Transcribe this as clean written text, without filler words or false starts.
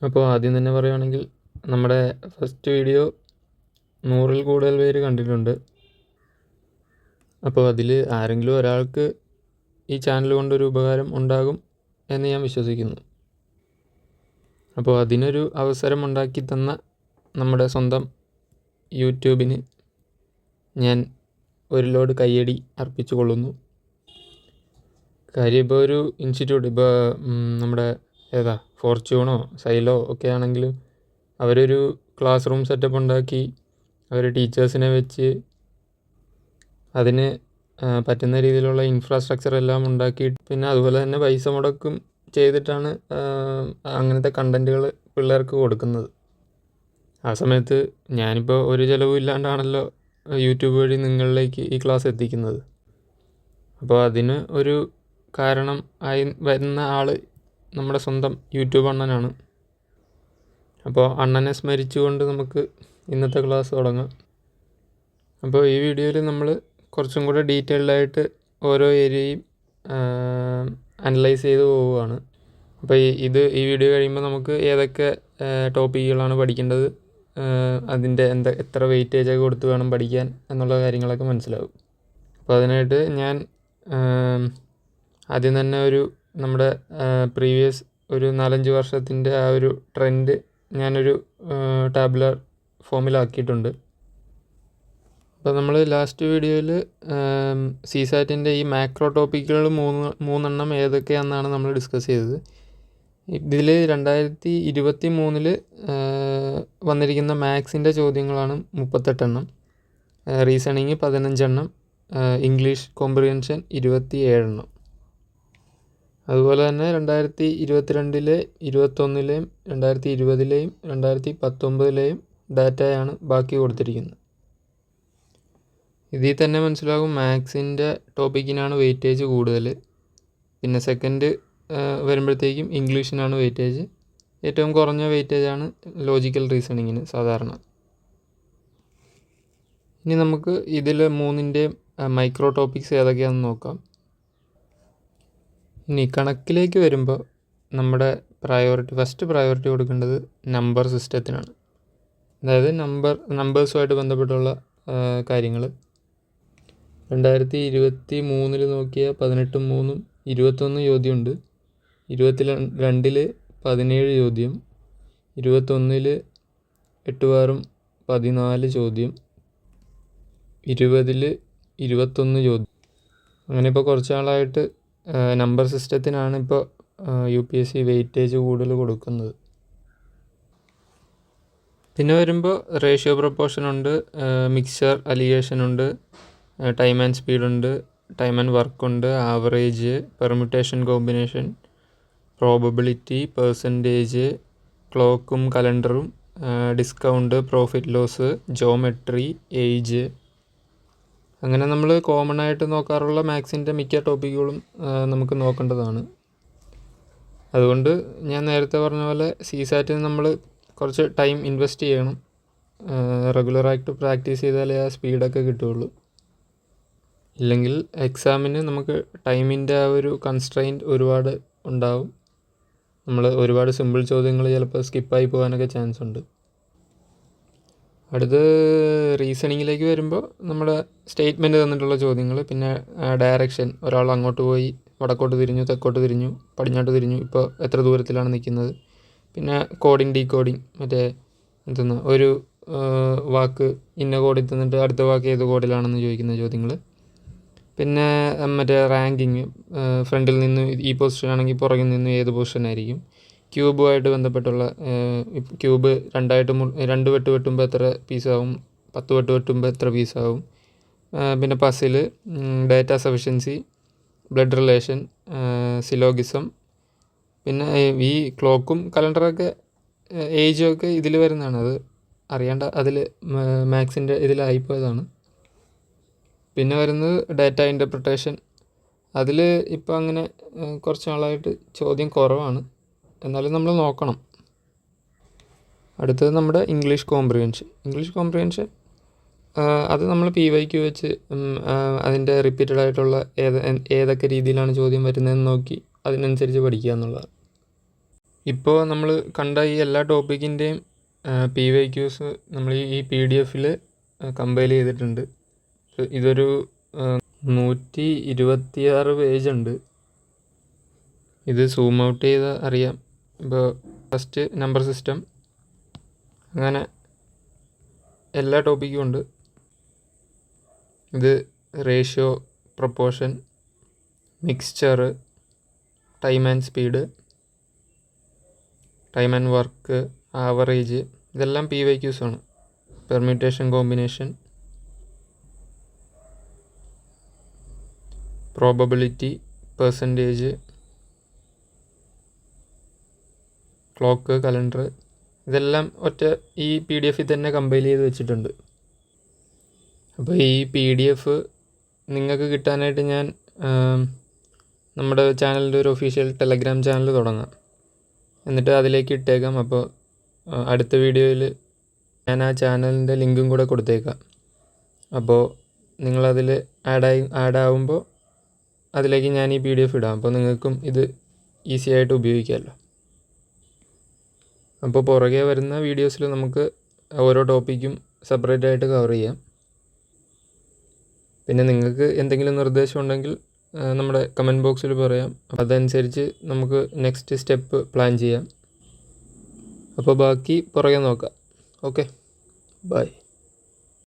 അപ്പോൾ ആദ്യം തന്നെ പറയുകയാണെങ്കിൽ നമ്മുടെ ഫസ്റ്റ് വീഡിയോ 100-ൽ കൂടുതൽ പേര് കണ്ടിട്ടുണ്ട്. അപ്പോൾ അതിൽ ആരെങ്കിലും ഒരാൾക്ക് ഈ ചാനൽ കൊണ്ടൊരു ഉപകാരം ഉണ്ടാകും എന്ന് ഞാൻ വിശ്വസിക്കുന്നു. അപ്പോൾ അതിനൊരു അവസരം ഉണ്ടാക്കി തന്ന നമ്മുടെ സ്വന്തം യൂട്യൂബിന് ഞാൻ ഒരു ലോഡ് കയ്യടി അർപ്പിച്ചു കൊള്ളുന്നു. കാര്യം ഇപ്പോൾ ഒരു ഇൻസ്റ്റിറ്റ്യൂട്ട്, ഇപ്പോൾ നമ്മുടെ ഫോർച്യൂണോ സൈലോ ഒക്കെ ആണെങ്കിലും അവരൊരു ക്ലാസ് റൂം സെറ്റപ്പ് ഉണ്ടാക്കി അവർ ടീച്ചേഴ്സിനെ വെച്ച് അതിന് പറ്റുന്ന രീതിയിലുള്ള ഇൻഫ്രാസ്ട്രക്ചർ എല്ലാം ഉണ്ടാക്കി, പിന്നെ അതുപോലെ തന്നെ പൈസ മുടക്കും ചെയ്തിട്ടാണ് അങ്ങനത്തെ കണ്ടൻറ്റുകൾ പിള്ളേർക്ക് കൊടുക്കുന്നത്. ആ സമയത്ത് ഞാനിപ്പോൾ ഒരു ചിലവും ഇല്ലാണ്ടാണല്ലോ യൂട്യൂബ് വഴി നിങ്ങളിലേക്ക് ഈ ക്ലാസ് എത്തിക്കുന്നത്. അപ്പോൾ അതിന് ഒരു കാരണം ആയി വരുന്ന ആൾ നമ്മുടെ സ്വന്തം യൂട്യൂബ് അണ്ണനാണ്. അപ്പോൾ അണ്ണനെ സ്മരിച്ചുകൊണ്ട് നമുക്ക് ഇന്നത്തെ ക്ലാസ് തുടങ്ങാം. അപ്പോൾ ഈ വീഡിയോയിൽ നമ്മൾ കുറച്ചും കൂടെ ഡീറ്റെയിൽഡായിട്ട് ഓരോ ഏരിയയും അനലൈസ് ചെയ്ത് പോവുകയാണ്. അപ്പോൾ ഈ വീഡിയോ കഴിയുമ്പോൾ നമുക്ക് ഏതൊക്കെ ടോപ്പിക്കുകളാണ് പഠിക്കേണ്ടത്, അതിൻ്റെ എത്ര വെയിറ്റേജൊക്കെ കൊടുത്ത് വേണം പഠിക്കാൻ എന്നുള്ള കാര്യങ്ങളൊക്കെ മനസ്സിലാവും. അപ്പോൾ അതിനായിട്ട് ഞാൻ ആദ്യം തന്നെ നമ്മുടെ പ്രീവിയസ് ഒരു 4-5 വർഷത്തിൻ്റെ ആ ഒരു ട്രെൻഡ് ഞാനൊരു ടാബുലർ ഫോമിലാക്കിയിട്ടുണ്ട്. അപ്പോൾ നമ്മൾ ലാസ്റ്റ് വീഡിയോയിൽ സിസാറ്റിൻ്റെ ഈ മാക്രോ ടോപ്പിക്കുകൾ മൂന്നെണ്ണം ഏതൊക്കെയാണെന്നാണ് നമ്മൾ ഡിസ്കസ് ചെയ്തത്. ഇതിൽ 2023 വന്നിരിക്കുന്ന മാത്സിൻ്റെ ചോദ്യങ്ങളാണ് 38 എണ്ണം, റീസണിങ് 15 എണ്ണം, ഇംഗ്ലീഷ് കോംപ്രിഹെൻഷൻ 27 എണ്ണം. അതുപോലെ തന്നെ 2022, 2021, 2020, 2019 ഡാറ്റയാണ് ബാക്കി കൊടുത്തിരിക്കുന്നത്. ഇതിൽ തന്നെ മനസ്സിലാകും മാത്സിൻ്റെ ടോപ്പിക്കിനാണ് വെയിറ്റേജ് കൂടുതൽ. പിന്നെ സെക്കൻഡ് വരുമ്പോഴത്തേക്കും ഇംഗ്ലീഷിനാണ് വെയിറ്റേജ്. ഏറ്റവും കുറഞ്ഞ വെയിറ്റേജാണ് ലോജിക്കൽ റീസണിങ്ങിന് സാധാരണ. ഇനി നമുക്ക് ഇതിൽ മൂന്നിൻ്റെയും മൈക്രോ ടോപ്പിക്സ് ഏതൊക്കെയാണെന്ന് നോക്കാം. ഇനി കണക്കിലേക്ക് വരുമ്പോൾ നമ്മുടെ ഫസ്റ്റ് പ്രയോറിറ്റി കൊടുക്കേണ്ടത് നമ്പർ സിസ്റ്റത്തിനാണ്. അതായത് നമ്പേഴ്സുമായിട്ട് ബന്ധപ്പെട്ടുള്ള കാര്യങ്ങൾ. 2023 നോക്കിയാൽ 18-ഉം 3-ഉം 21 ചോദ്യമുണ്ട്. 22 17 ചോദ്യം, 21 8-ഉം 14 ചോദ്യം, 20 21 ചോദ്യം. അങ്ങനെ ഇപ്പോൾ കുറച്ച് നാളായിട്ട് നമ്പർ സിസ്റ്റത്തിനാണ് ഇപ്പോൾ UPSC വെയിറ്റേജ് കൂടുതൽ കൊടുക്കുന്നത്. പിന്നെ വരുമ്പോൾ റേഷ്യോ പ്രൊപ്പോർഷൻ ഉണ്ട്, മിക്സ്ചർ അലിഗേഷൻ ഉണ്ട്, ടൈം ആൻഡ് സ്പീഡ് ഉണ്ട്, ടൈം ആൻഡ് വർക്ക് ഉണ്ട്, average, permutation combination, probability, percentage, ക്ലോക്കും കലണ്ടറും, discount, profit loss, geometry, age. അങ്ങനെ നമ്മൾ കോമൺ ആയിട്ട് നോക്കാറുള്ള മാത്സിൻ്റെ മിക്ക ടോപ്പിക്കുകളും നമുക്ക് നോക്കേണ്ടതാണ്. അതുകൊണ്ട് ഞാൻ നേരത്തെ പറഞ്ഞ പോലെ സിസാറ്റിന് നമ്മൾ കുറച്ച് ടൈം ഇൻവെസ്റ്റ് ചെയ്യണം. റെഗുലറായിട്ട് പ്രാക്ടീസ് ചെയ്താലേ ആ സ്പീഡൊക്കെ കിട്ടുകയുള്ളൂ. ഇല്ലെങ്കിൽ എക്സാമിന് നമുക്ക് ടൈമിൻ്റെ ആ ഒരു കൺസ്ട്രെയിൻറ്റ് ഒരുപാട് ഉണ്ടാവും. നമ്മൾ ഒരുപാട് സിമ്പിൾ ചോദ്യങ്ങൾ ചിലപ്പോൾ സ്കിപ്പായി പോകാനൊക്കെ ചാൻസ് ഉണ്ട്. അടുത്ത് റീസണിങ്ങിലേക്ക് വരുമ്പോൾ നമ്മുടെ സ്റ്റേറ്റ്മെൻറ്റ് തന്നിട്ടുള്ള ചോദ്യങ്ങൾ, പിന്നെ ഡയറക്ഷൻ, ഒരാൾ അങ്ങോട്ട് പോയി വടക്കോട്ട് തിരിഞ്ഞു, തെക്കോട്ട് തിരിഞ്ഞു, പടിഞ്ഞാട്ട് തിരിഞ്ഞു, ഇപ്പോൾ എത്ര ദൂരത്തിലാണ് നിൽക്കുന്നത്, പിന്നെ കോഡിങ് ഡീകോഡിങ്, ഒരു വാക്ക് ഇന്ന കോഡിൽ തന്നിട്ട് അടുത്ത വാക്ക് ഏത് കോഡിലാണെന്ന് ചോദിക്കുന്ന ചോദ്യങ്ങൾ, പിന്നെ റാങ്കിങ്, ഫ്രണ്ടിൽ നിന്ന് ഈ പൊസിഷൻ ആണെങ്കിൽ പുറകിൽ നിന്ന് ഏത് പൊസിഷനായിരിക്കും, ക്യൂബുമായിട്ട് ബന്ധപ്പെട്ടുള്ള ക്യൂബ് 2 വെട്ട് വെട്ടുമ്പോൾ എത്ര പീസാവും, 10 വെട്ട് വെട്ടുമ്പോൾ എത്ര പീസാവും, പിന്നെ puzzle, data sufficiency, blood relation, syllogism, പിന്നെ ഈ ക്ലോക്കും കലണ്ടറൊക്കെ ഏജും ഒക്കെ ഇതിൽ വരുന്നതാണ്. അത് അറിയേണ്ട, അതിൽ മാത്സിൻ്റെ ഇതിലായിപ്പോയതാണ്. പിന്നെ വരുന്നത് ഡാറ്റ ഇൻ്റർപ്രിട്ടേഷൻ. അതിൽ ഇപ്പോൾ അങ്ങനെ കുറച്ച് നാളായിട്ട് ചോദ്യം കുറവാണ്, എന്നാലും നമ്മൾ നോക്കണം. അടുത്തത് നമ്മുടെ ഇംഗ്ലീഷ് കോംപ്രിഹെൻഷൻ. അത് നമ്മൾ PYQ വെച്ച് അതിൻ്റെ റിപ്പീറ്റഡ് ആയിട്ടുള്ള ഏതൊക്കെ രീതിയിലാണ് ചോദ്യം വരുന്നതെന്ന് നോക്കി അതിനനുസരിച്ച് പഠിക്കുക എന്നുള്ളതാണ്. ഇപ്പോൾ നമ്മൾ കണ്ട ഈ എല്ലാ ടോപ്പിക്കിൻ്റെയും PYQs നമ്മൾ ഈ PDF-ൽ കമ്പൈൽ ചെയ്തിട്ടുണ്ട്. ഇതൊരു 126 പേജ് ഉണ്ട്. ഇത് സൂം ഔട്ട് ചെയ്താൽ അറിയാം. ഇപ്പോൾ ഫസ്റ്റ് നമ്പർ സിസ്റ്റം, അങ്ങനെ എല്ലാ ടോപ്പിക്കും ഉണ്ട്. ഇത് ratio, proportion, mixture, time and speed, time and work, average, ഇതെല്ലാം PYQs ആണ്. Permutation, combination, probability, percentage, clock, calendar, ഇതെല്ലാം ഒറ്റ ഈ PDF-ൽ തന്നെ കമ്പൈൽ ചെയ്ത് വെച്ചിട്ടുണ്ട്. അപ്പോൾ ഈ PDF നിങ്ങൾക്ക് കിട്ടാനായിട്ട് ഞാൻ നമ്മുടെ ചാനലിൻ്റെ ഒരു ഒഫീഷ്യൽ ടെലഗ്രാം ചാനൽ തുടങ്ങാം, എന്നിട്ട് അതിലേക്ക് ഇട്ടേക്കാം. അപ്പോൾ അടുത്ത വീഡിയോയിൽ ഞാൻ ആ ചാനലിൻ്റെ ലിങ്കും കൂടെ കൊടുത്തേക്കാം. അപ്പോൾ നിങ്ങളതിൽ ആഡാവുമ്പോൾ അതിലേക്ക് ഞാൻ ഈ PDF ഇടാം. അപ്പോൾ നിങ്ങൾക്കും ഇത് ഈസി ആയിട്ട് ഉപയോഗിക്കാമല്ലോ. അപ്പോൾ പുറകെ വരുന്ന വീഡിയോസിൽ നമുക്ക് ഓരോ ടോപ്പിക്കും സെപ്പറേറ്റ് ആയിട്ട് കവർ ചെയ്യാം. പിന്നെ നിങ്ങൾക്ക് എന്തെങ്കിലും നിർദ്ദേശം ഉണ്ടെങ്കിൽ നമ്മുടെ കമൻറ്റ് ബോക്സിൽ പറയാം. അതനുസരിച്ച് നമുക്ക് നെക്സ്റ്റ് സ്റ്റെപ്പ് പ്ലാൻ ചെയ്യാം. അപ്പോൾ ബാക്കി പുറകെ നോക്കാം. Okay, by.